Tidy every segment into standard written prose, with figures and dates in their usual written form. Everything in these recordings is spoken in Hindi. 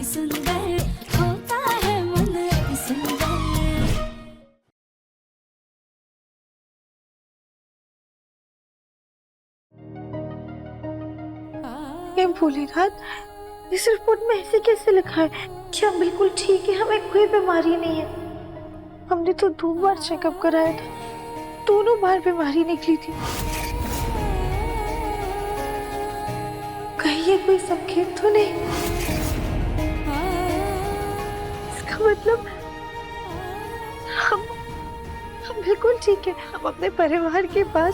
सुंदर होता है मन अति सुंदर। हे भोलेनाथ, इस रिपोर्ट में ऐसे कैसे लिखा है कि हम बिल्कुल ठीक है, हमें कोई बीमारी नहीं है। हमने तो 2 बार चेकअप कराया था, दोनों बार बीमारी निकली थी। कहीं ये कोई संकेत तो नहीं? इसका मतलब हम बिल्कुल ठीक है। हम अपने परिवार के पास,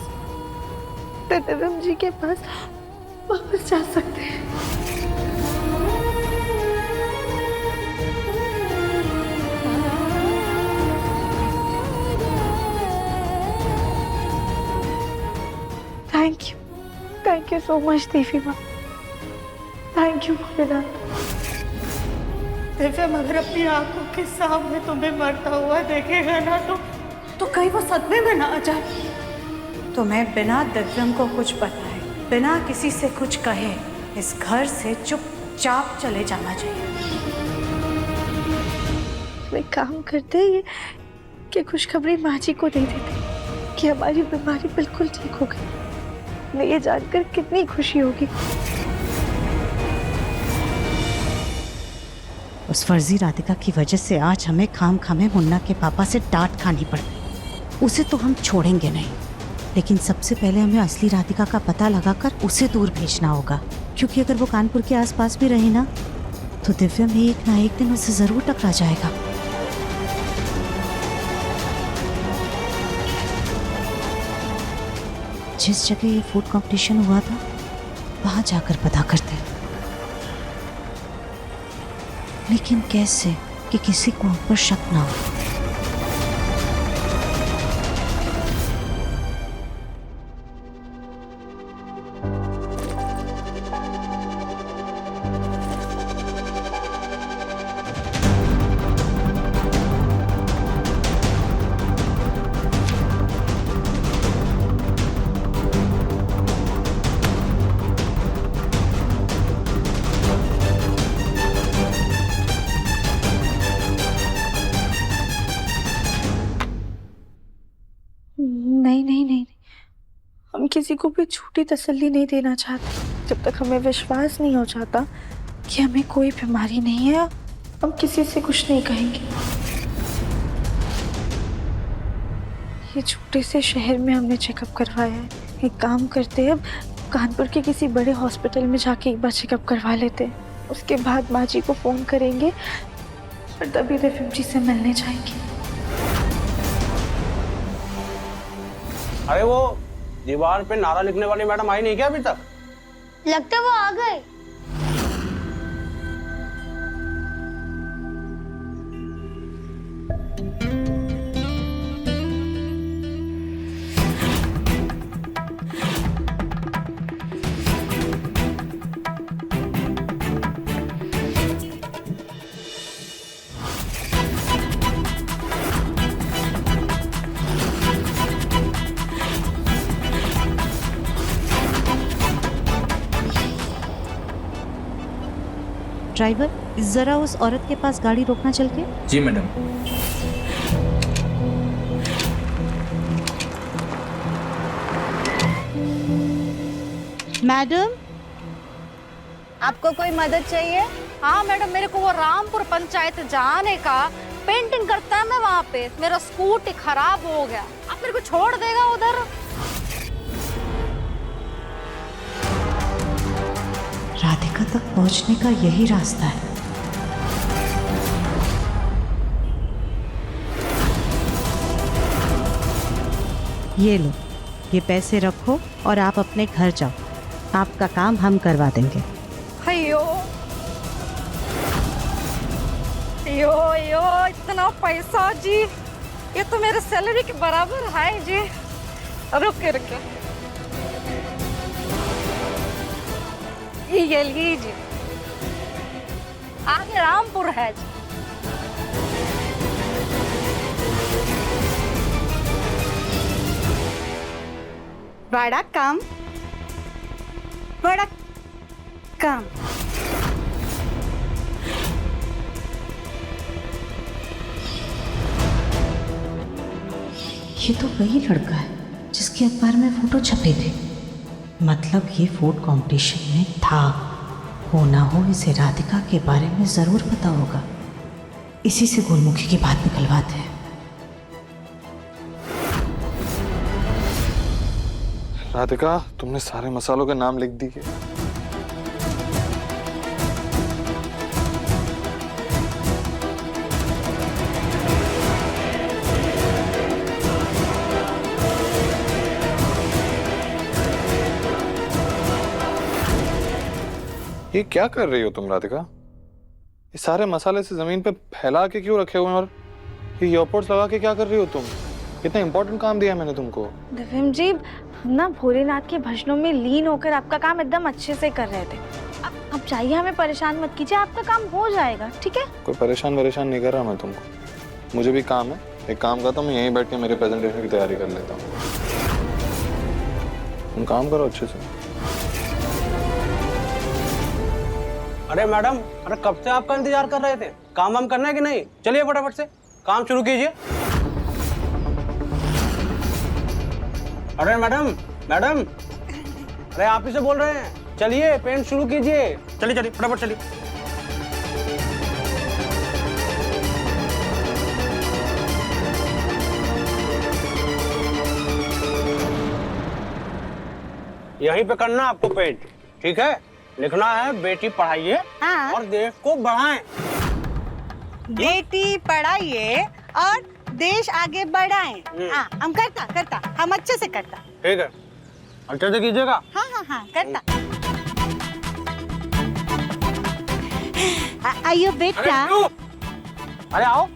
दिव्यम जी के पास वापस जा सकते हैं। थैंक यू सो मच देवी माँ। Thank you Bholenath. दिव्यम अगर अपनी आंखों के सामने तुम्हें मरता हुआ देखेगा ना तो कहीं वो सदमे में ना आ जाए। तुम्हें बिना दिव्यम को कुछ बताए, बिना किसी से कुछ कहे इस घर से चुपचाप चले जाना चाहिए। वे काम करते ही कि खुशखबरी माँ जी को दे देते कि हमारी बीमारी बिल्कुल ठीक हो गई। मैं ये जानकर कितनी खुशी होगी। उस फर्जी राधिका की वजह से आज हमें खाम-खामे मुन्ना के पापा से डांट खानी पड़ गई। उसे तो हम छोड़ेंगे नहीं, लेकिन सबसे पहले हमें असली राधिका का पता लगाकर उसे दूर भेजना होगा, क्योंकि अगर वो कानपुर के आसपास भी रही ना तो दिव्या में एक ना एक दिन उसे जरूर टकरा जाएगा। जिस जगह ये फूड कंपटीशन हुआ था वहां जाकर पता करते, लेकिन कैसे कि किसी को हम पर शक ना हो। नहीं, हम किसी को भी झूठी तसल्ली नहीं देना चाहते। जब तक हमें विश्वास नहीं हो जाता कि हमें कोई बीमारी नहीं है, हम किसी से कुछ नहीं कहेंगे। ये छोटे से शहर में हमने चेकअप करवाया है। एक काम करते, अब कानपुर के किसी बड़े हॉस्पिटल में जाके एक बार चेकअप करवा लेते हैं। उसके बाद माँ जी को फोन करेंगे और तभी दिव्यम जी से मिलने जाएंगे। अरे वो दीवार पे नारा लिखने वाली मैडम आई नहीं क्या अभी तक? लगता है वो आ गए। ड्राइवर, जरा उस औरत के पास गाड़ी रोकना चल के। जी मैडम। मैडम, आपको कोई मदद चाहिए? हाँ मैडम, मेरे को वो रामपुर पंचायत जाने का, पेंटिंग करता है मैं वहाँ पे। मेरा स्कूटी खराब हो गया, आप मेरे को छोड़ देगा उधर? राधिका तक पहुंचने का यही रास्ता है। ये लो, ये पैसे रखो और आप अपने घर जाओ। आपका काम हम करवा देंगे। अयो यो यो, इतना पैसा जी, ये तो मेरे सैलरी के बराबर है जी। रुक रुक, ये लीजिए, आगे रामपुर है जी। बड़ा काम, बड़ा काम। ये तो वही लड़का है जिसके अखबार में फोटो छपे थे। मतलब ये फूड कंपटीशन में था। हो ना हो इसे राधिका के बारे में ज़रूर पता होगा। इसी से गुलमुखी की बात निकलवाते हैं। राधिका, तुमने सारे मसालों के नाम लिख दिए। ये क्या कर रही हो तुम राधिका? ये सारे मसाले से जमीन पे फैला के क्यों रखे हुए हैं और ये ईयरपोड्स लगा के क्या कर रही हो तुम? कितना इंपॉर्टेंट काम दिया मैंने तुमको। दिव्यम जी, हम ना भोलेनाथ के भजनों में लीन होकर आपका काम एकदम अच्छे से कर रहे थे। अब जाइए, हमें परेशान मत कीजिए, आपका काम हो जाएगा, ठीक है? कोई परेशान नहीं कर रहा मैं तुमको। मुझे भी काम है, एक काम करता हूँ, मैं यहीं बैठ के मेरे प्रेजेंटेशन की तैयारी कर लेता हूँ। तुम काम करो अच्छे से। अरे मैडम, अरे कब से आपका इंतजार कर रहे थे? काम वाम करना है कि नहीं? चलिए फटाफट से काम शुरू कीजिए। अरे मैडम, अरे आप ही से बोल रहे हैं। चलिए पेंट शुरू कीजिए। चलिए फटाफट चलिए। यहीं पे करना आपको पेंट, ठीक है? लिखना है बेटी पढ़ाइए और देश को बढ़ाएं। बेटी पढ़ाइए और देश आगे बढ़ाएं। हाँ, हम करता हम अच्छे से करता। ठीक है, अच्छे से कीजिएगा। हाँ करता। आइयो बेटा। अरे आओ।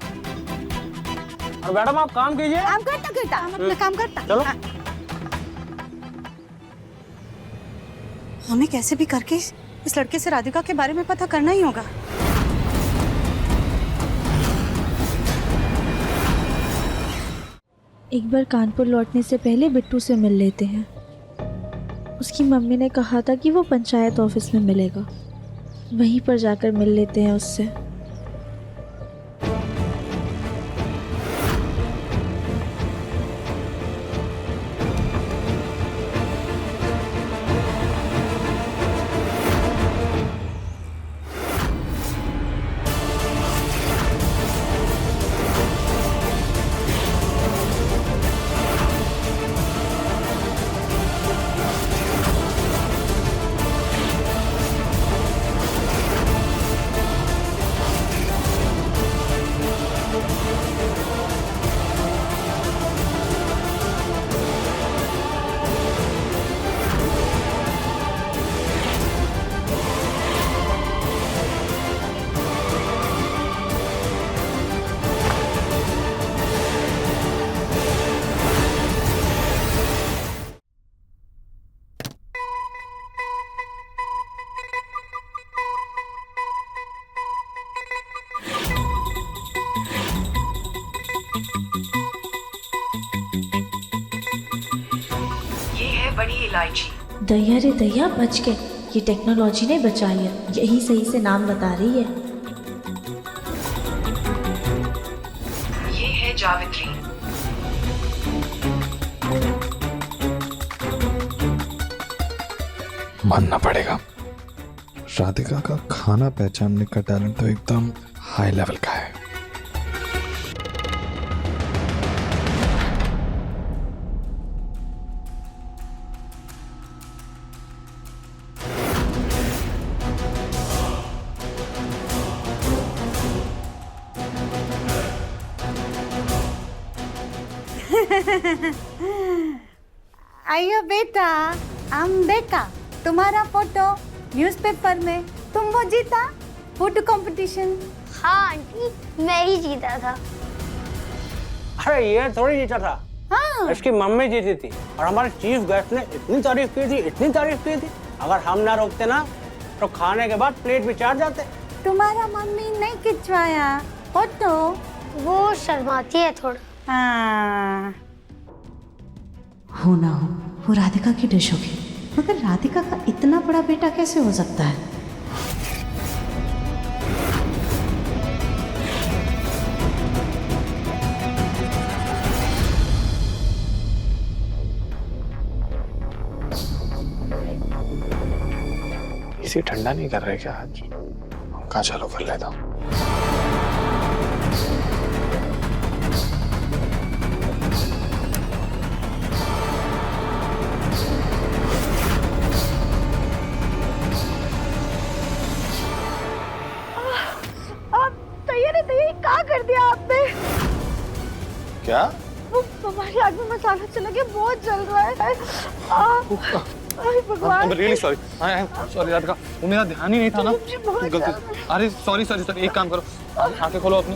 और मैडम आप काम कीजिए। हम करता हम अपना काम करता। चलो। हाँ। हमें कैसे भी करके इस लड़के से राधिका के बारे में पता करना ही होगा। एक बार कानपुर लौटने से पहले बिट्टू से मिल लेते हैं। उसकी मम्मी ने कहा था कि वो पंचायत ऑफिस में मिलेगा, वहीं पर जाकर मिल लेते हैं उससे। बड़ी इलायची। दैया रे दैया, बच गए। ये टेक्नोलॉजी ने बचा लिया, यही सही से नाम बता रही है। ये है जावित्री। मानना पड़ेगा, राधिका का खाना पहचानने का टैलेंट तो एकदम हाई लेवल का है। आइयो बेटा, देखा तुम्हारा फोटो न्यूज़पेपर में। तुम वो जीता फोटो कंपटीशन। हाँ आंटी, मैं ही जीता था। अरे ये थोड़ी जीता था। हाँ। इसकी मम्मी जीती थी और हमारे चीफ गेस्ट ने इतनी तारीफ की थी। अगर हम ना रोकते ना तो खाने के बाद प्लेट भी चाट जाते। तुम्हारा मम्मी नहीं खिंचवाया फोटो? वो शर्माती है थोड़ा। हाँ। हो ना हो वो राधिका की डिश होगी, मगर राधिका का इतना बड़ा बेटा कैसे हो सकता है? किसी ठंडा नहीं कर रहे क्या आज? कहाँ चालू कर लेता हूँ। तैयारी क्या कर दिया आपने? क्या? वो हमारी आग में मसाला चला गया, बहुत जल रहा है। भगवान, रियली सॉरी। सॉरी राधिका, वो मेरा ध्यान ही नहीं था ना। गलती। अरे सॉरी सॉरी सॉरी, एक काम करो, आंखें खोलो अपनी।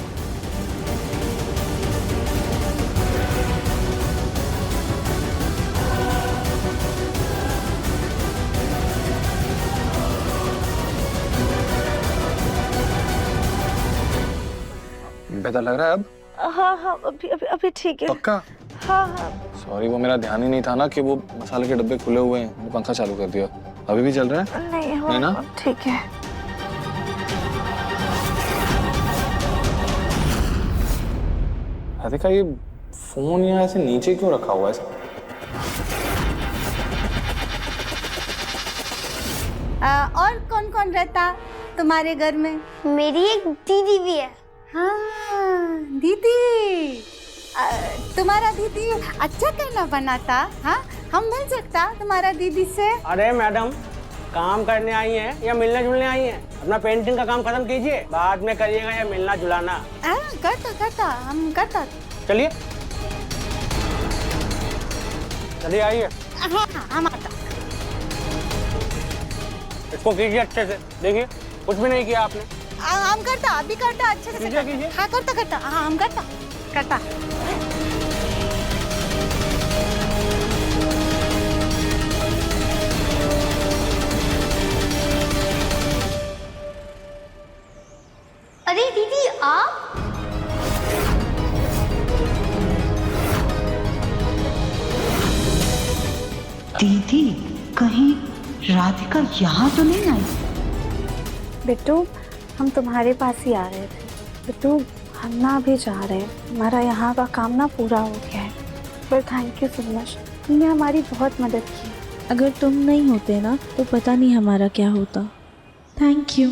बेहतर लग रहा है अब? हाँ, अभी ठीक है। पक्का? हाँ। सॉरी, वो मेरा ध्यान ही नहीं था ना कि वो मसाले के डब्बे खुले हुए हैं। मैंने पंखा चालू कर दिया। अभी भी चल रहा है? नहीं ना? ठीक है। राधिका, ये फोन यहाँ ऐसे नीचे क्यों रखा हुआ है? और कौन कौन रहता तुम्हारे घर में? मेरी एक दीदी भी है। हाँ, दीदी। तुम्हारा दीदी अच्छा खाना बनाता? हाँ, हम मिल सकता तुम्हारा दीदी से? अरे मैडम, काम करने आई हैं या मिलने जुलने आई हैं? अपना पेंटिंग का काम खत्म कीजिए, बाद में करिएगा या मिलना जुलाना। करता हम करता। चलिए चलिए आइए। हाँ, हम आता। इसको कीजिए अच्छे से। देखिए, कुछ भी नहीं किया आपने। हम करता, अभी करता अच्छे से। कीजिए। हाँ, करता। हाँ, हम करता। अरे दीदी आप? दीदी, कहीं राधिका यहाँ तो नहीं आई? बिट्टू, हम तुम्हारे पास ही आ रहे थे। बिट्टू, हम ना अभी जा रहे हैं, हमारा यहाँ का काम ना पूरा हो गया है। पर थैंक यू सो मच, तुमने हमारी बहुत मदद की। अगर तुम नहीं होते ना तो पता नहीं हमारा क्या होता। Thank you.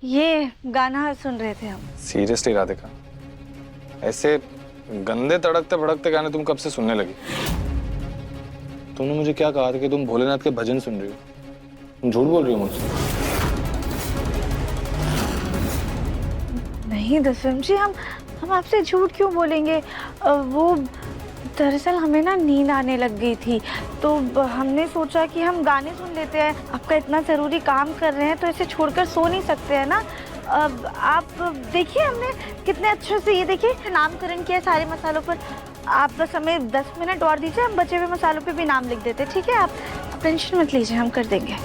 ये गाना सुन रहे थे हम। सीरियसली राधिका, ऐसे गंदे तड़कते भड़कते गाने तुम कब से सुनने लगी? तुमने मुझे क्या कहा था कि तुम भोलेनाथ के भजन सुन रही हो? तुम झूठ बोल रही हो मुझसे। नहीं दसरम जी, हम आपसे झूठ क्यों बोलेंगे? वो दरअसल हमें ना नींद आने लग गई थी, तो हमने सोचा कि हम गाने सुन लेते हैं। आपका इतना ज़रूरी काम कर रहे हैं तो इसे छोड़कर सो नहीं सकते हैं ना। आप देखिए, हमने कितने अच्छे से ये देखिए नामकरण किया है सारे मसालों पर। आप बस हमें 10 मिनट और दीजिए, हम बचे हुए मसालों पे भी नाम लिख देते। ठीक है, आप टेंशन मत लीजिए, हम कर देंगे।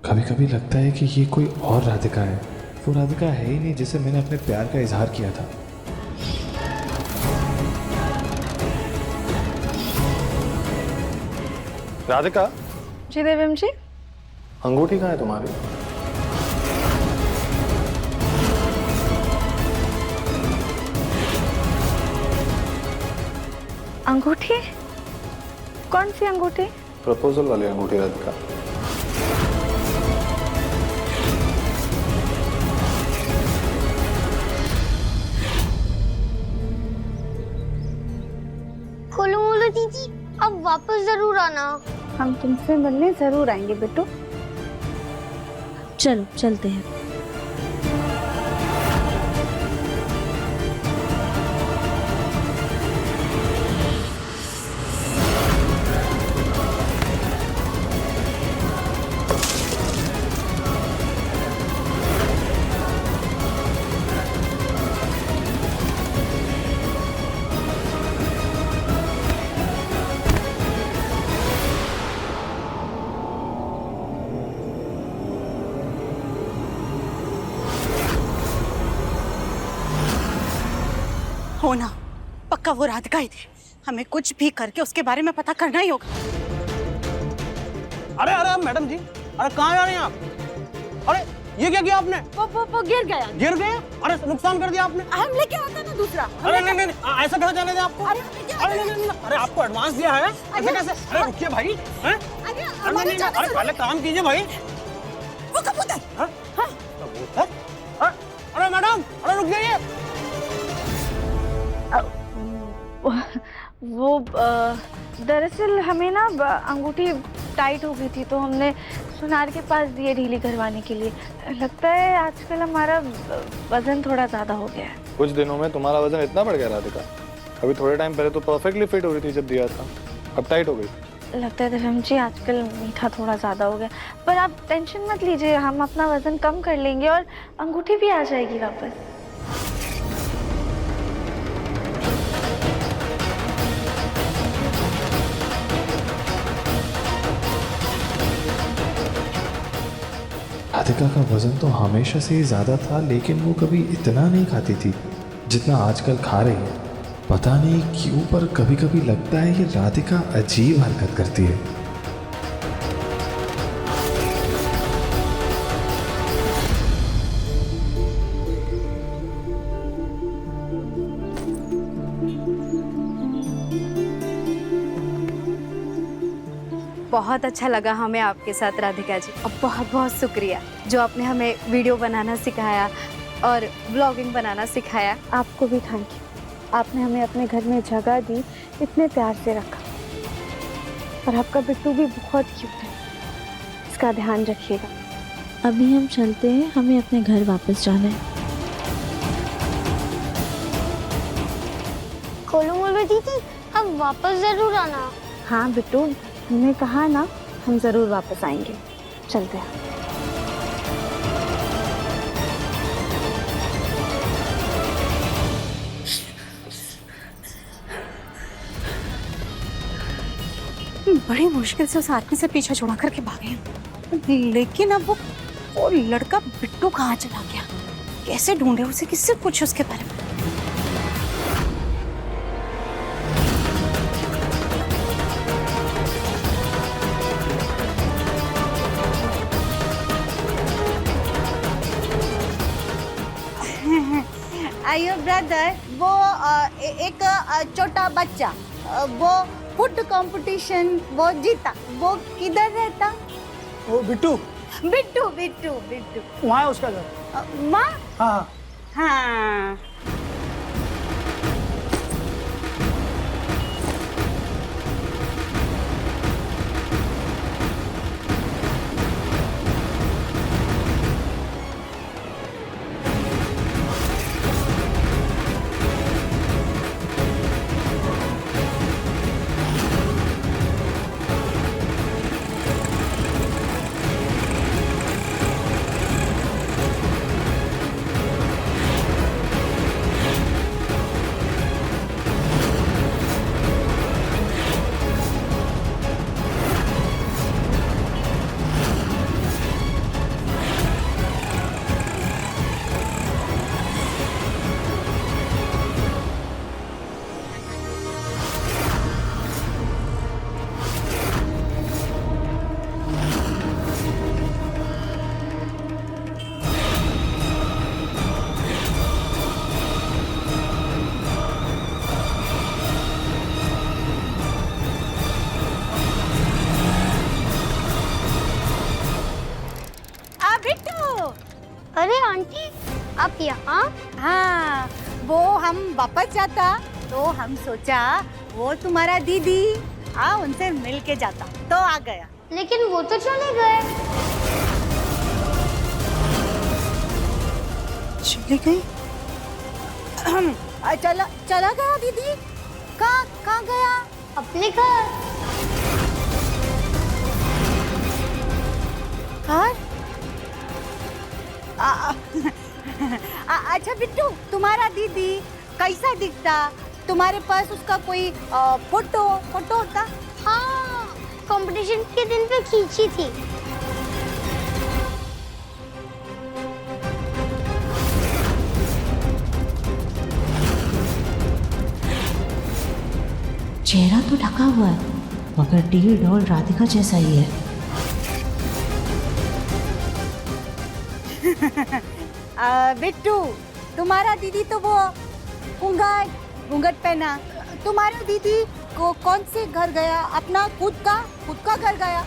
कभी कभी लगता है कि ये कोई और राधिका है। वो राधिका है ही नहीं जिसे मैंने अपने प्यार का इजहार किया था। राधिका। जी देवम जी। अंगूठी कहाँ है तुम्हारी? अंगूठी? कौन सी अंगूठी? प्रपोजल वाली अंगूठी राधिका। खोलो मोलो दीदी, अब वापस जरूर आना। हम तुमसे मिलने जरूर आएंगे बेटू। चलो चलते हैं। हो ना, पक्का वो राधिका ही थी। हमें कुछ भी करके उसके बारे में पता करना ही होगा। अरे अरे मैडम जी, अरे कहाँ जा रहे हैं आप? अरे ये क्या किया आपने? वो गिर गया। गिर गए? अरे नुकसान कर दिया आपने। हम लेके आता ना दूसरा। अरे नहीं नहीं नहीं, ऐसा कैसे जाने दे आपको? अरे नहीं नहीं, अरे आपको एडवांस दिया है ऐसे कैसे? अरे रुकिए भाई, हैं? अरे नहीं, अरे पहले काम कीजिए भाई। वो कबूतर। कबूतर? अरे मैडम, अरे रुक जाइए। वो दरअसल हमें ना अंगूठी टाइट हो गई थी, तो हमने सुनार के पास दिए ढीली करवाने के लिए। लगता है आजकल हमारा वजन थोड़ा ज़्यादा हो गया है। कुछ दिनों में तुम्हारा वजन इतना बढ़ गया राधिका? अभी थोड़े टाइम पहले तो परफेक्टली फिट हो रही थी जब दिया था, अब टाइट हो गई। लगता है दिव्यम जी आजकल मीठा थोड़ा ज़्यादा हो गया, पर आप टेंशन मत लीजिए, हम अपना वजन कम कर लेंगे और अंगूठी भी आ जाएगी वापस। राधिका का वजन तो हमेशा से ही ज़्यादा था, लेकिन वो कभी इतना नहीं खाती थी जितना आजकल खा रही है। पता नहीं क्यों, पर कभी कभी लगता है ये राधिका अजीब हरकत करती है। बहुत अच्छा लगा हमें आपके साथ राधिका जी, और बहुत बहुत शुक्रिया जो आपने हमें वीडियो बनाना सिखाया और ब्लॉगिंग बनाना सिखाया। आपको भी थैंक यू, आपने हमें अपने घर में जगह दी, इतने प्यार से रखा। और आपका बिट्टू भी बहुत क्यूट है, इसका ध्यान रखिएगा। अभी हम चलते हैं, हमें अपने घर वापस जाना है। खोलू मोलू दीदी, हम वापस जरूर आना। हाँ बिट्टू, हमने कहा ना, हम ज़रूर वापस आएंगे। चलते हैं। बड़ी मुश्किल से उस आदमी से पीछा छुड़ा करके भागे हैं, लेकिन अब वो लड़का बिट्टू कहाँ चला गया? कैसे ढूंढे उसे, किससे पूछे उसके बारे में? आयो ब्रदर, वो एक छोटा बच्चा, वो फुट कंपटीशन वो जीता, वो किधर रहता? वो बिट्टू। बिट्टू बिट्टू बिट्टू वहाँ है उसका घर। माँ? हाँ हाँ। अरे आंटी, आप यहाँ? हाँ, वो हम वापस जाता तो हम सोचा वो तुम्हारा दीदी उनसे मिल के जाता, तो आ गया। लेकिन वो तो चले गए। चली गई? चला गया दीदी? कहाँ गया? अपने घर। अच्छा बिट्टू, तुम्हारा दीदी कैसा दिखता? तुम्हारे पास उसका कोई फोटो होता? हाँ, कंपटीशन के दिन पे खींची थी। चेहरा तो ढका हुआ है मगर डी डॉल राधिका जैसा ही है। बिट्टू, तुम्हारा दीदी तो वो घूंघट पहना, तुम्हारा दीदी को कौन से घर गया? अपना खुद का घर गया।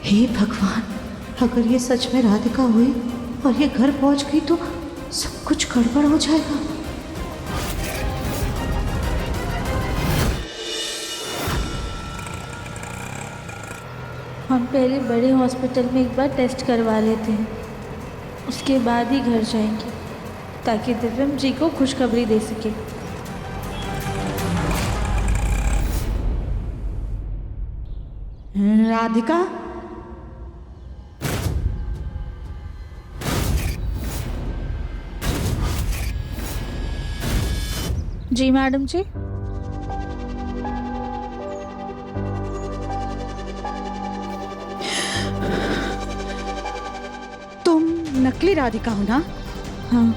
हे भगवान, अगर ये सच में राधिका हुई और ये घर पहुंच गई तो सब कुछ गड़बड़ हो जाएगा। हम पहले बड़े हॉस्पिटल में एक बार टेस्ट करवा लेते हैं, उसके बाद ही घर जाएंगे ताकि दिव्यम जी को खुशखबरी दे सके। राधिका, जी मैडम जी। तुम नकली राधिका हो ना? हाँ।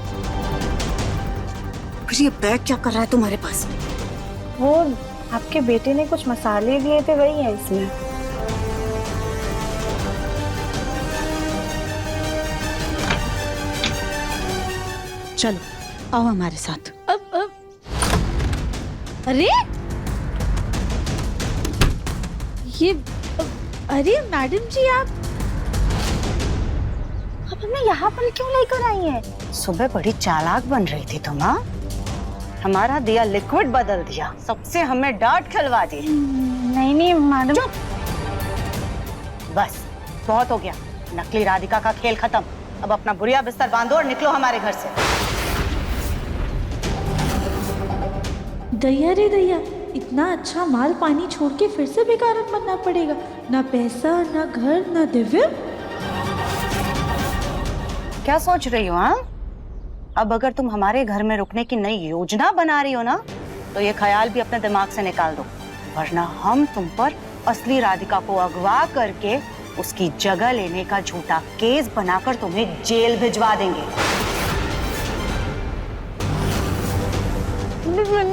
फिर ये बैग क्या कर रहा है तुम्हारे पास? वो आपके बेटे ने कुछ मसाले दिए थे, वही है इसमें। चलो आओ हमारे साथ। अब अरे ये अरे मैडम जी, आप हमें यहाँ पर क्यों लेकर आई है? सुबह बड़ी चालाक बन रही थी तुम, हाँ? हमारा दिया लिक्विड बदल दिया, सबसे हमें डांट खिलवा दी। नहीं मैडम। चुप, बस बहुत हो गया। नकली राधिका का खेल खत्म। अब अपना बुढ़िया बिस्तर बांधो और निकलो हमारे घर से। दैया रे दैया, इतना अच्छा माल पानी छोड़ के फिर से बेकारन बनना पड़ेगा। ना पैसा, ना घर, ना दिव्य। क्या सोच रही हो? हाँ, अब अगर तुम हमारे घर में रुकने की नई योजना बना रही हो ना, तो ये ख्याल भी अपने दिमाग से निकाल दो, वरना हम तुम पर असली राधिका को अगवा करके उसकी जगह लेने का झूठा केस बनाकर तुम्हें जेल भिजवा देंगे।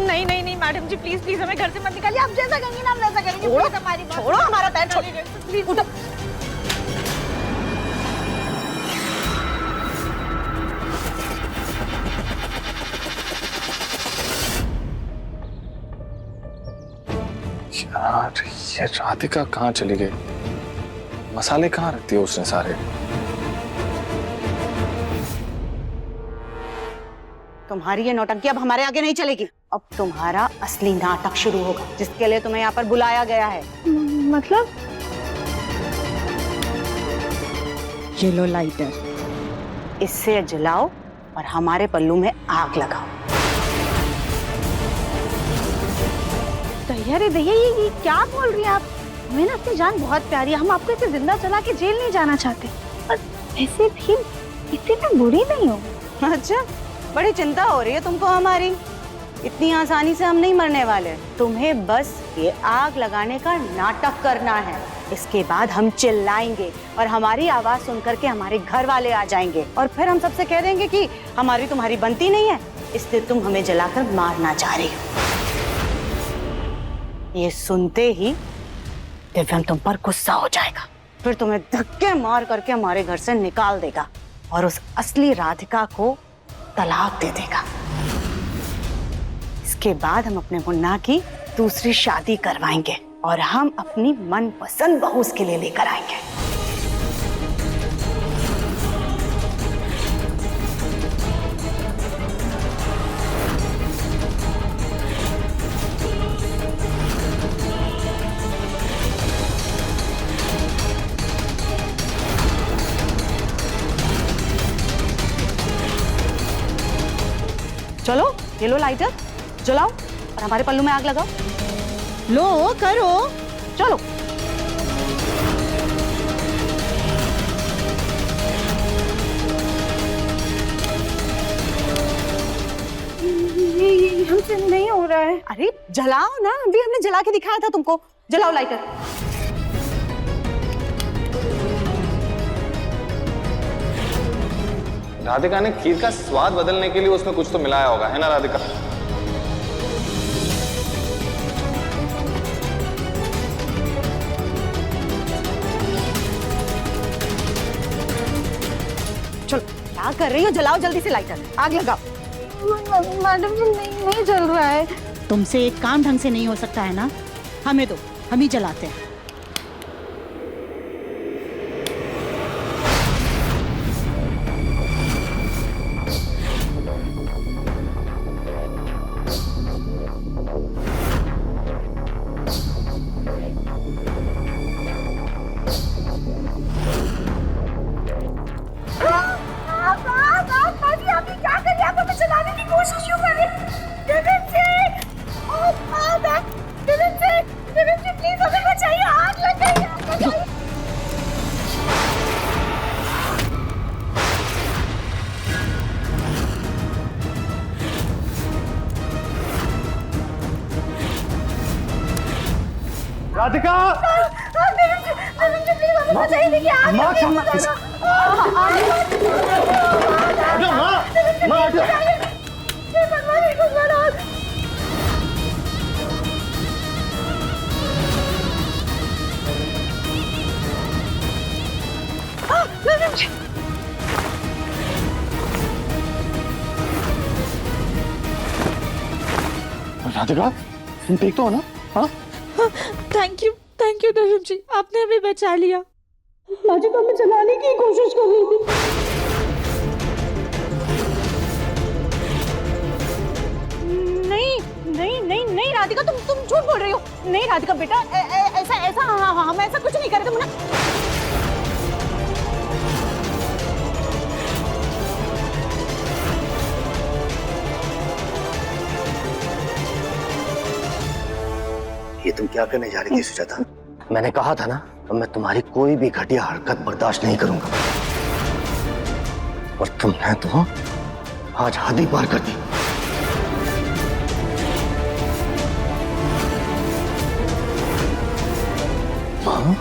नहीं मैडम जी, प्लीज हमें घर से मत निकालिए। आप जैसा कहेंगे ना हम वैसा करेंगे। छोड़ो, प्लीज हमारी बात छोड़ो हमारा पैर, छोड़ो। प्लीज उठो। यार ये राधिका कहाँ चली गई? मसाले कहाँ रखती है उसने सारे? तुम्हारी ये नौटंकी अब हमारे आगे नहीं चलेगी। अब तुम्हारा असली नाटक शुरू होगा, जिसके लिए तुम्हें यहाँ पर बुलाया गया है। मतलब? ये लो लाइटर, इससे जलाओ और हमारे पल्लू में आग लगाओ। दैया रे दैया, ये क्या बोल रही हैं आप? हमें ना अपनी जान बहुत प्यारी है, हम आपको इसे जिंदा चला के जेल नहीं जाना चाहते। और ऐसे भी इतनी बुरी नहीं हो। अच्छा, बड़ी चिंता हो रही है तुमको हमारी। इतनी आसानी से हम नहीं मरने वाले। तुम्हें बस ये आग लगाने का नाटक करना है। इसके बाद हम चिल्लाएंगे और हमारी आवाज सुनकर के हमारे घर वाले आ जाएंगे और फिर हम सबसे कह देंगे कि हमारी तुम्हारी बनती नहीं है, इसलिए तुम हमें जलाकर मारना चाह रही हो। ये सुनते ही दिव्यम तुम पर गुस्सा हो जाएगा, फिर तुम्हें धक्के मार करके हमारे घर से निकाल देगा और उस असली राधिका को तलाक दे देगा। इसके बाद हम अपने मुन्ना की दूसरी शादी करवाएंगे और हम अपनी मनपसंद बहू उसके लिए लेकर आएंगे। चलो ये लो लाइटर, जलाओ और हमारे पल्लू में आग लगाओ। लो करो, चलो। ये हमसे नहीं हो रहा है। अरे जलाओ ना, अभी हमने जला के दिखाया था तुमको। जलाओ लाइटर। राधिका ने खीर का स्वाद बदलने के लिए उसमें कुछ तो मिलाया होगा, है ना राधिका? क्या कर रही हो? जलाओ जल्दी से लाइटर, आग लगाओ। मैडम जी नहीं जल रहा है। तुमसे एक काम ढंग से नहीं हो सकता है ना? हमें दो, हम ही जलाते हैं। राधिका राधिका तुम ठीक तो हो ना? हाँ थैंक यू दर्शन जी, आपने हमें बचा लिया। माजी तो हमें जलाने की कोशिश कर रही थी। नहीं राधिका, तुम झूठ बोल रही हो। नहीं राधिका बेटा, ऐसा हम ऐसा कुछ नहीं कर रहे थे। मुन्ना ये तुम क्या करने जा रही थी सुजाता? मैंने कहा था ना, मैं तुम्हारी कोई भी घटिया हरकत बर्दाश्त नहीं करूंगा। और तुमने तो आज हद ही पार कर दी। हाँ?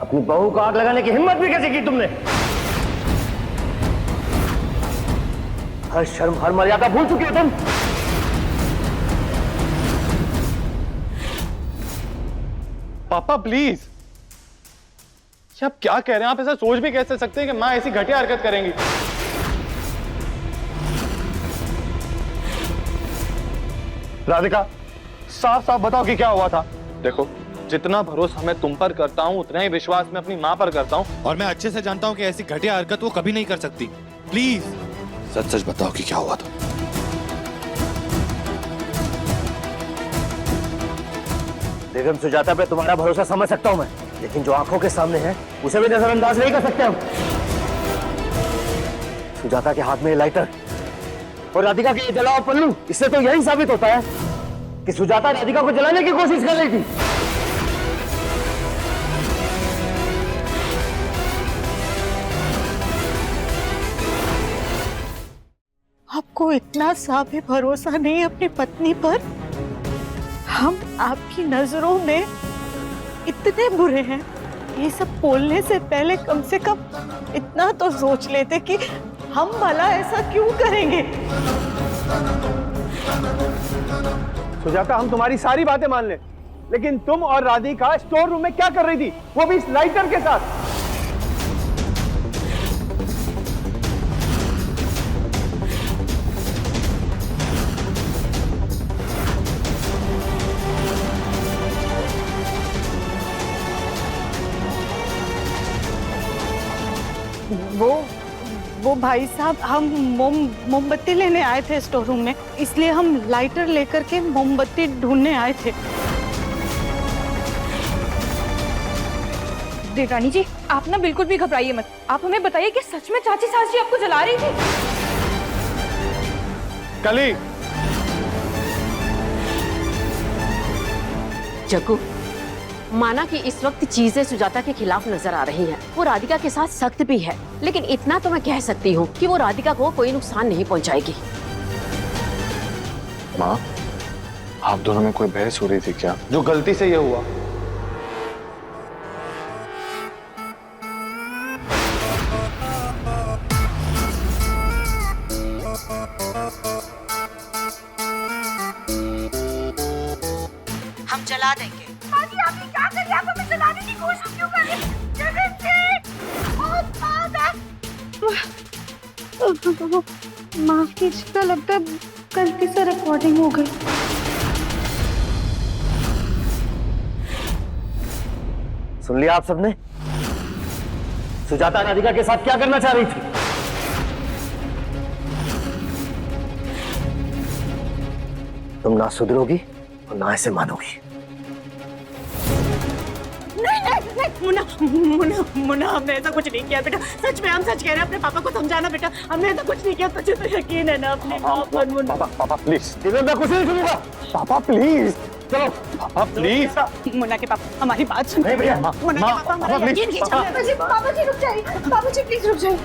अपनी बहू को आग लगाने की हिम्मत भी कैसे की तुमने? हर शर्म हर मर्यादा भूल चुकी हो तुम। पापा प्लीज, आप क्या कह रहे हैं? आप ऐसा सोच भी कैसे सकते हैं कि माँ ऐसी घटिया हरकत करेंगी? राधिका साफ साफ बताओ कि क्या हुआ था। देखो, जितना भरोसा मैं तुम पर करता हूँ उतना ही विश्वास मैं अपनी माँ पर करता हूँ, और मैं अच्छे से जानता हूँ कि ऐसी घटिया हरकत वो कभी नहीं कर सकती। प्लीज सच सच बताओ कि क्या हुआ था। बेगम सुजाता पे तुम्हारा भरोसा समझ सकता हूं मैं, लेकिन जो आंखों के सामने है उसे भी नजरअंदाज नहीं कर सकते हम। सुजाता के हाथ में लाइटर और राधिका के जलाओ पल्लू, इससे तो यही साबित होता है कि सुजाता राधिका को जलाने की कोशिश कर रही थी। आपको इतना सा भी भरोसा नहीं अपनी पत्नी पर? हम आपकी नजरों में इतने बुरे हैं, ये सब बोलने से पहले कम से कम इतना तो सोच लेते कि हम भला ऐसा क्यों करेंगे। सुजाता, हम तुम्हारी सारी बातें मान लें, लेकिन तुम और राधिका स्टोर रूम में क्या कर रही थी, वो भी इस लाइटर के साथ? वो भाई साहब, हम मोमबत्ती लेने आए थे स्टोर रूम में, इसलिए हम लाइटर लेकर के मोमबत्ती ढूंढने आए थे। देवरानी जी, आप ना बिल्कुल भी घबराइए मत। आप हमें बताइए कि सच में चाची सास जी आपको जला रही थी? कली, जग्गू, माना कि इस वक्त चीजें सुजाता के खिलाफ नजर आ रही हैं। वो राधिका के साथ सख्त भी है, लेकिन इतना तो मैं कह सकती हूँ कि वो राधिका को कोई नुकसान नहीं पहुंचाएगी। माँ, आप दोनों में कोई बहस हो रही थी क्या, जो गलती से ये हुआ? हम जला देंगे। माजी आप ये क्या कर रही हैं? आप हमें जलाने की कोशिश क्यों कर रही हैं? जगन जी, बहुत बात है। माफ कीजिएगा, लगता है गलती से रिकॉर्डिंग हो गई। सुन लिया आप सबने? सुजाता राधिका के साथ क्या करना चाह रही थी? तुम ना सुधरोगी और ना ऐसे मानोगी। मुन्ना मुन्ना मुन्ना, हमने ऐसा कुछ नहीं किया बेटा, सच में हम सच कह रहे हैं। अपने पापा को समझाना बेटा, हमने ऐसा कुछ नहीं किया। तुझे तो यकीन है ना अपने आप पर? मुन्ना पापा प्लीज, मैं कुछ नहीं सुनूंगा। पापा प्लीज, चलो पापा प्लीज। मुन्ना के पापा हमारी बात सुनो। नहीं भैया, मुन्ना के पापा हमारा यकीन कीजिए। बाबा जी रुक जाइए, बाबा जी प्लीज रुक जाइए।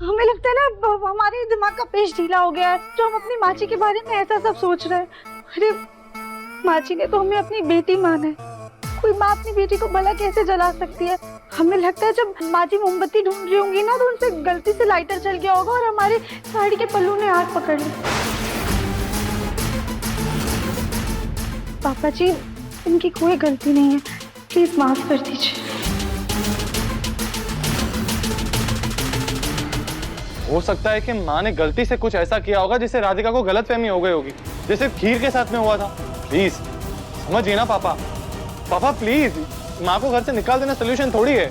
हमें लगता है ना हमारे दिमाग का पेच ढीला हो गया है, जो हम अपनी माची के बारे में ऐसा सब सोच रहे हैं। अरे माची ने तो हमें अपनी बेटी माना है, कोई माँ अपनी बेटी को भला कैसे जला सकती है? हमें लगता है जब माची मोमबत्ती ढूंढ रही होंगी ना, तो उनसे गलती से लाइटर चल गया होगा और हमारी साड़ी के पल्लू ने आग पकड़ ली। पापा जी इनकी कोई गलती नहीं है, प्लीज माफ कर दीजिए। हो सकता है कि माँ ने गलती से कुछ ऐसा किया होगा जिससे राधिका को गलतफहमी हो गई होगी, जैसे खीर के साथ में हुआ था। प्लीज समझिए ना पापा। पापा प्लीज, माँ को घर से निकाल देना सोल्यूशन थोड़ी है।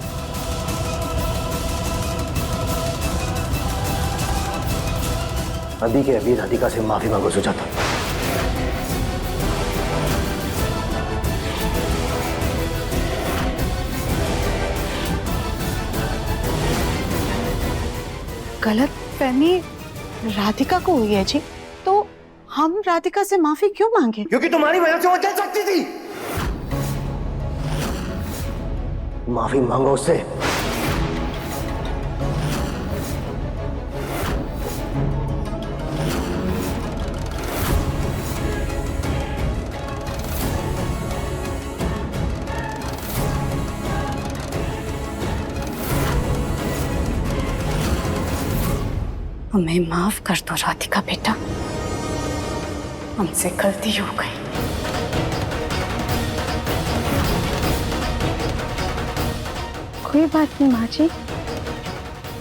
अभी के अभी राधिका से माफी मांगो सुजाता। गलत फहमी राधिका को हुई है जी, तो हम राधिका से माफी क्यों मांगे? क्योंकि तुम्हारी वजह से वो जल सकती थी। माफी मांगो उससे। हमें माफ कर दो राधिका बेटा, हमसे गलती हो गई। कोई बात नहीं माँ जी,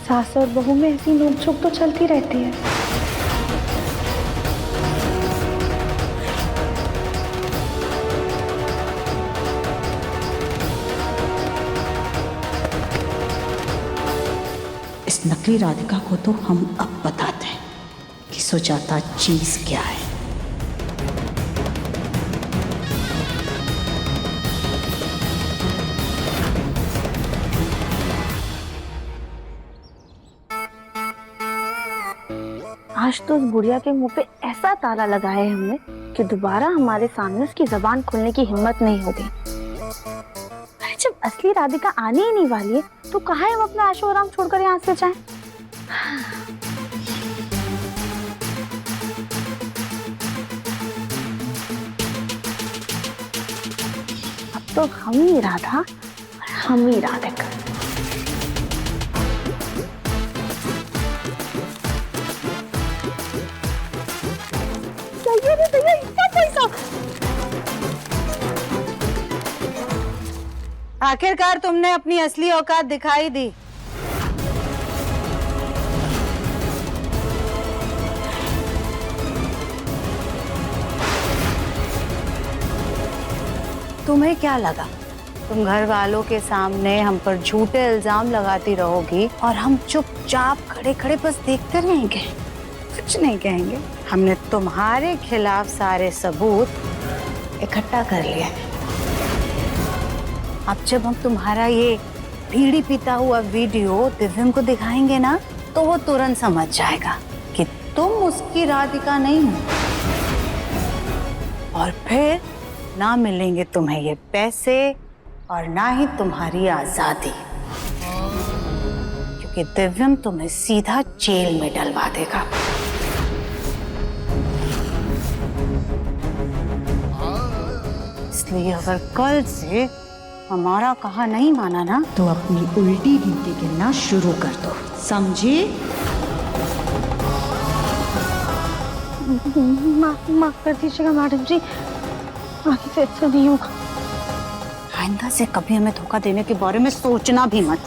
सास और बहू में ऐसी नोकझोंक तो चलती रहती है। इस नकली राधिका को तो हम अब बताते हैं कि सुजाता चीज क्या है। आज तो उस बुढ़िया के मुंह पे ऐसा ताला लगाया है हमने कि दोबारा हमारे सामने उसकी जबान खोलने की हिम्मत नहीं होगी। अरे जब असली राधिका आने ही नहीं वाली है, तो कहाँ है हम अपना ऐशो आराम छोड़कर यहाँ से जाएं? अब तो हम ही राधा और हम ही राधिका। आखिरकार तुमने अपनी असली औकात दिखाई दी। तुम्हें क्या लगा तुम घर वालों के सामने हम पर झूठे इल्जाम लगाती रहोगी और हम चुपचाप खड़े खड़े बस देखते रहेंगे? कुछ नहीं कहेंगे। हमने तुम्हारे खिलाफ सारे सबूत इकट्ठा कर लिया है। अब जब हम तुम्हारा ये बीड़ी पीता हुआ वीडियो दिव्यम को दिखाएंगे ना, तो वो तुरंत समझ जाएगा कि तुम उसकी राधिका नहीं हो, और फिर ना मिलेंगे तुम्हें ये पैसे और ना ही तुम्हारी आजादी, क्योंकि दिव्यम तुम्हें सीधा जेल में डलवा देगा। इसलिए अगर कल से हमारा कहा नहीं माना ना, तो अपनी उल्टी गिनती गिनना शुरू कर दो, समझे? माफ कर दीजिएगा मैडम जी, आगे से ऐसा नहीं होगा। आइंदा से कभी हमें धोखा देने के बारे में सोचना भी मत,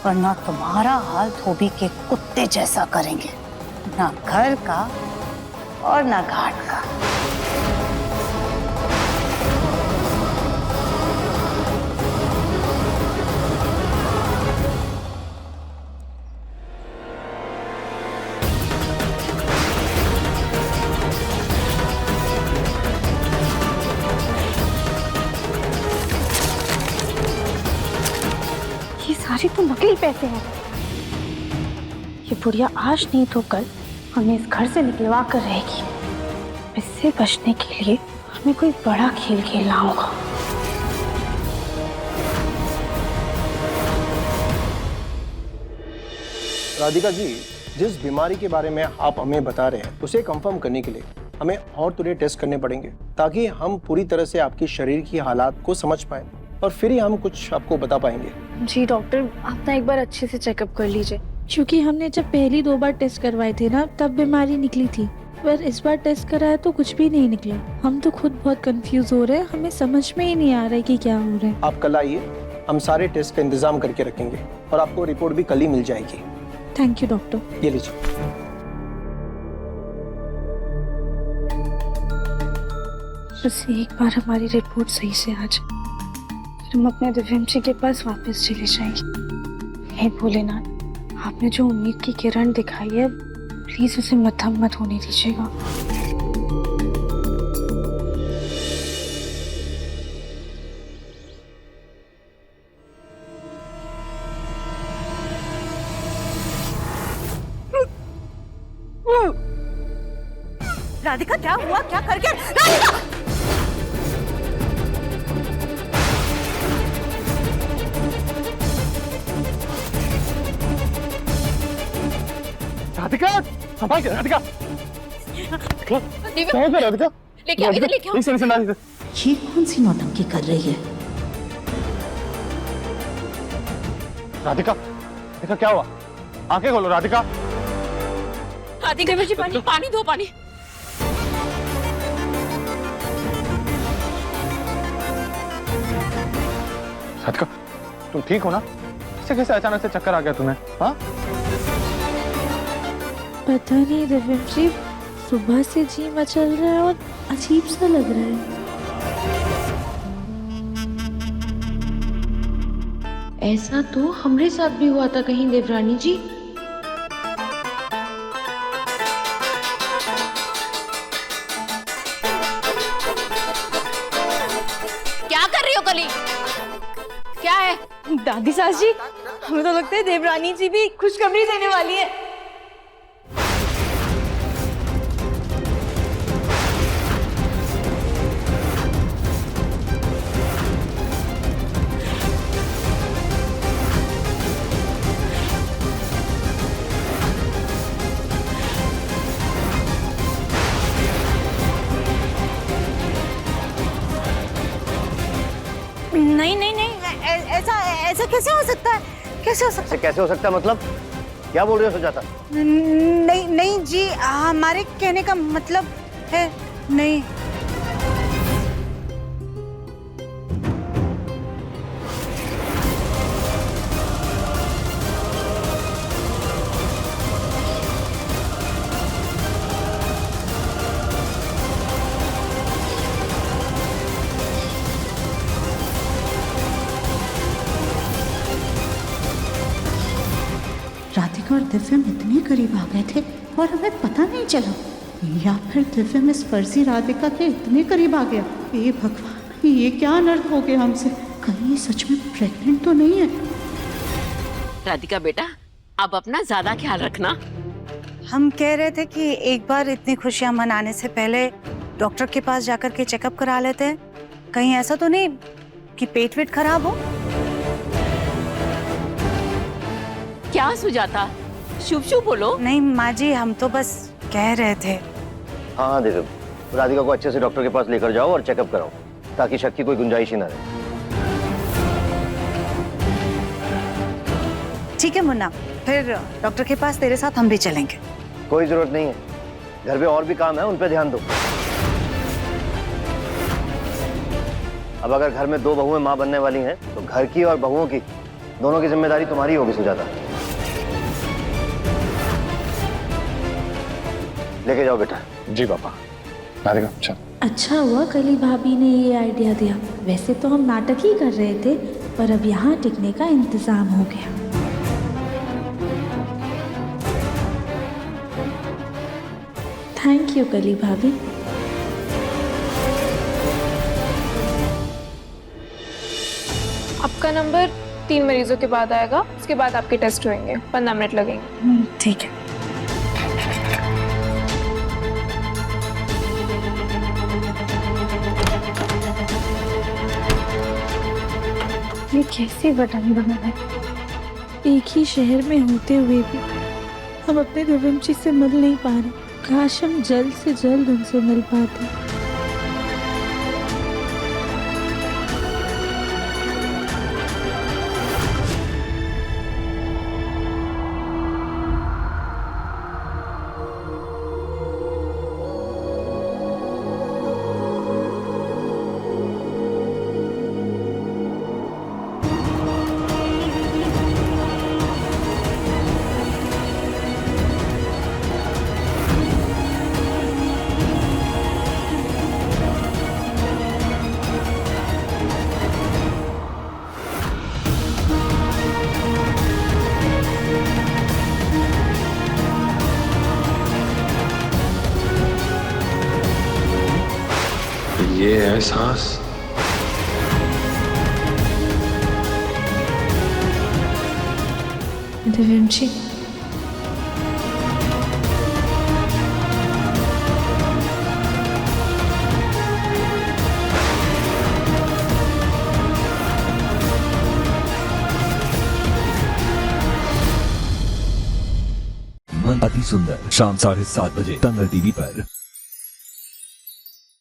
वरना तुम्हारा हाल धोबी के कुत्ते जैसा करेंगे, ना घर का और ना घाट का। ये सारे तो नकली पैसे हैं। ये बुढ़िया आज नहीं तो कल हमें इस घर से निकलवा कर रहेगी। इससे बचने के लिए हमें कोई बड़ा खेल खेलना होगा। राधिका जी, जिस बीमारी के बारे में आप हमें बता रहे हैं उसे कंफर्म करने के लिए हमें और थोड़े टेस्ट करने पड़ेंगे, ताकि हम पूरी तरह से आपकी शरीर की हालात को समझ पाए और फिर ही हम कुछ आपको बता पाएंगे। जी डॉक्टर, आप ना एक बार अच्छे से चेकअप कर लीजिए। क्योंकि हमने जब पहली 2 बार टेस्ट करवाए थे ना, तब बीमारी निकली थी, पर इस बार टेस्ट कराया तो कुछ भी नहीं निकला। हम तो खुद बहुत कंफ्यूज हो रहे हैं, हमें समझ में ही नहीं आ रहा है कि क्या हो रहा है। आप कल आइए, हम सारे टेस्ट का इंतजाम करके रखेंगे और आपको रिपोर्ट भी कल ही मिल जाएगी। Thank you doctor. ये लीजिए। बस एक बार हमारी रिपोर्ट सही से आ जाए, फिर हम अपने दिव्यम जी के पास वापस चले जाएंगे। हे भोलेनाथ, आपने जो उम्मीद की किरण दिखाई है, प्लीज उसे मत्थम मत होने दीजिएगा। राधिका क्या हुआ, क्या करके? राधिका! राधिका, संभाल के राधिका। दिव्या, क्या हो गया राधिका? लेके आओ, इधर लेके आओ। ये कौन सी नौटंकी कर रही है? राधिका, राधिका क्या हुआ? आंखें खोलो राधिका। राधिका जी, पानी दो, पानी। राधिका, तुम ठीक हो ना? कैसे कैसे अचानक से चक्कर आ गया तुम्हें? हाँ? पता नहीं दिव्यम जी, सुबह से जी मचल रहा है और अजीब सा लग रहा है। ऐसा तो हमारे साथ भी हुआ था कहीं देवरानी जी। क्या कर रही हो कली? क्या है? दादी सास जी, हमें तो लगता है देवरानी जी भी खुशखबरी देने वाली है। नहीं नहीं नहीं, ऐसा ऐसा कैसे हो सकता है? कैसे हो सकता है? कैसे हो सकता है मतलब? क्या बोल रहे हो सुजाता? नहीं नहीं जी, हमारे कहने का मतलब है नहीं। राधिका और दिव्यम इतने करीब आ गए थे और हमें पता नहीं चला, या फिर दिव्यम इस फर्जी राधिका के इतने करीब आ गया। हे भगवान, ये क्या अनर्थ हो गया हमसे? कहीं सच में प्रेग्नेंट तो नहीं है? राधिका बेटा, अब अपना ज्यादा ख्याल रखना। हम कह रहे थे कि एक बार इतनी खुशियां मनाने से पहले डॉक्टर के पास जाकर के चेकअप करा लेते हैं। कहीं ऐसा तो नहीं कि पेट वेट खराब हो? क्या सुजाता, शुभ शुभ बोलो। नहीं माँ जी, हम तो बस कह रहे थे। हाँ देखो, राधिका को अच्छे से डॉक्टर के पास लेकर जाओ और चेकअप कराओ, ताकि शक की कोई गुंजाइश ही ना रहे। ठीक है मुन्ना, फिर डॉक्टर के पास तेरे साथ हम भी चलेंगे। कोई जरूरत नहीं है, घर पे और भी काम है, उन पे ध्यान दो। अब अगर घर में 2 बहुएं माँ बनने वाली हैं तो घर की और बहुओं की दोनों की जिम्मेदारी तुम्हारी होगी सुजाता। लेके जाओ बेटा। जी पापा। राधिका चल। अच्छा हुआ कली भाभी ने ये आइडिया दिया। वैसे तो हम नाटक ही कर रहे थे, पर अब यहाँ टिकने का इंतजाम हो गया। थैंक यू कली भाभी। आपका नंबर 3 मरीजों के बाद आएगा, उसके बाद आपके टेस्ट होंगे, 15 मिनट लगेंगे। ठीक है। ये कैसी बटन बना है? एक ही शहर में होते हुए भी हम अपने दिव्यम जी से मिल नहीं पा रहे। काश हम जल्द से जल्द उनसे मिल पाते। ये है सांस। दिव्यम जी, मन अति सुंदर शाम 7:30 बजे तंगल टीवी पर।